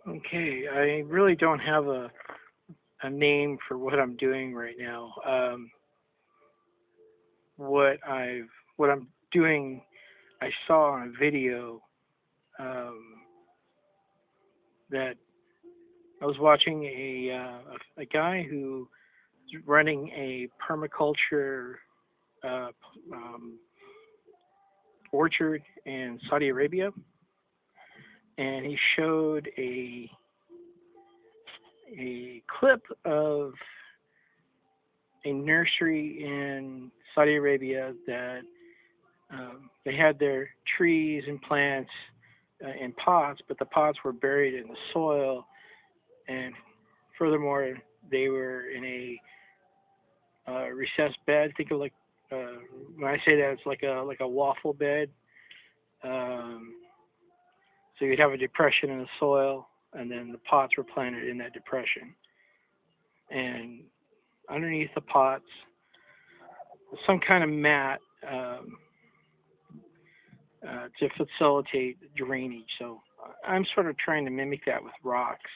Okay, I really don't have a name for what I'm doing right now. What I've what I'm doing, I saw on a video um, that I was watching a guy who was running a permaculture uh, um, orchard in Saudi Arabia, and he showed a clip of a nursery in Saudi Arabia that they had their trees and plants in pots, but the pots were buried in the soil, and furthermore, they were in a recessed bed. Think of like uh, when I say that, it's like a waffle bed. Um, so you'd have a depression in the soil, and then the pots were planted in that depression. And underneath the pots, some kind of mat to facilitate drainage. So I'm sort of trying to mimic that with rocks,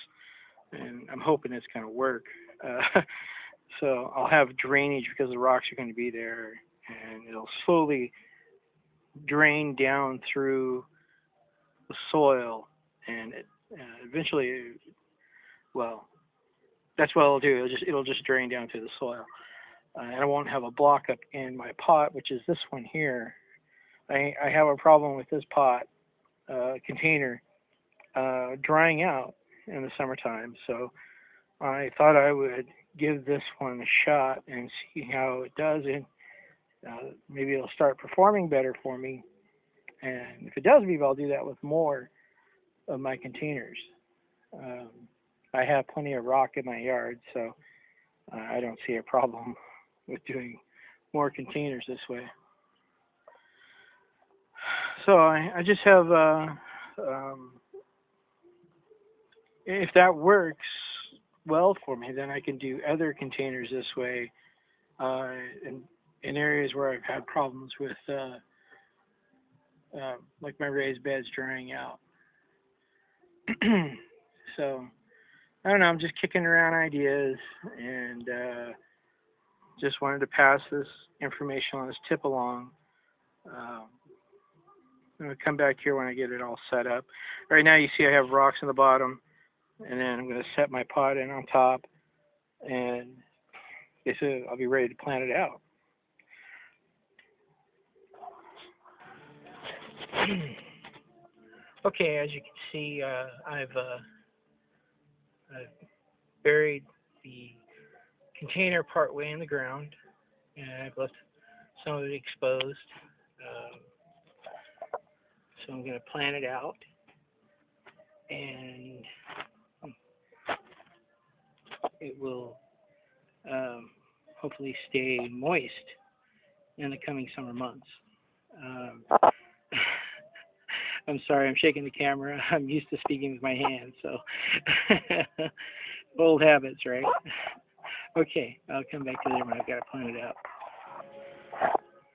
and I'm hoping it's going to work. So I'll have drainage because the rocks are going to be there, and it'll slowly drain down through the soil, and eventually, well, that's what it'll do. It'll just drain down through the soil, and I won't have a block up in my pot, which is this one here. I have a problem with this pot container drying out in the summertime, so I thought I would give this one a shot and see how it does, and maybe it'll start performing better for me. And if it does, maybe I'll do that with more of my containers. Um, I have plenty of rock in my yard, so I don't see a problem with doing more containers this way. So I just have, if that works well for me, then I can do other containers this way uh, in, in areas where I've had problems with, like my raised beds drying out. So I don't know. I'm just kicking around ideas, and just wanted to pass this information on this tip along. Um, I'm gonna come back here when I get it all set up. Right now, you see I have rocks in the bottom, and then I'm gonna set my pot in on top, and basically I'll be ready to plant it out. Okay, as you can see, I've buried the container part way in the ground, and I've left some of it exposed. Um, so I'm going to plant it out, and it will um, hopefully stay moist in the coming summer months. Um, I'm sorry, I'm shaking the camera. I'm used to speaking with my hands, so old habits, right? Okay, I'll come back to there when I've got it planted out.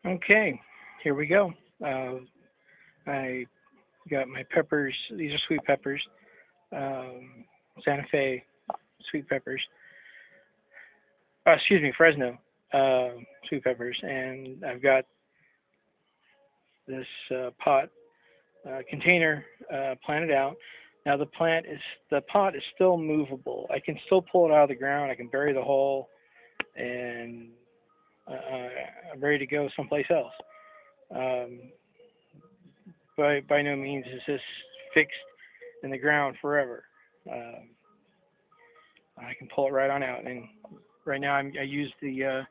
Okay, here we go. I got my peppers. These are sweet peppers, Santa Fe sweet peppers. Excuse me, Fresno sweet peppers, and I've got this pot container planted out. Now the pot is still movable. I can still pull it out of the ground. I can bury the hole, and I'm ready to go someplace else. Um, by no means is this fixed in the ground forever. Um, I can pull it right on out, and right now I use the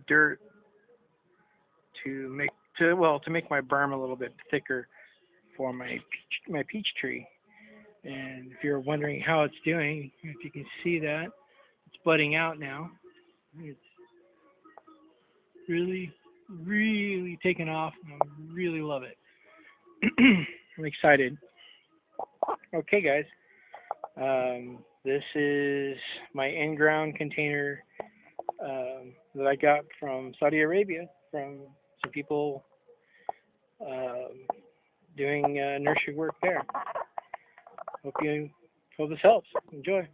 dirt to make my berm a little bit thicker for my peach tree. And if you're wondering how it's doing, if you can see that, it's budding out now. It's really, really taken off, and I really love it. I'm excited. Okay, guys. This is my in-ground container that I got from Saudi Arabia from some people um, doing nursery work there. Hope this helps. Enjoy.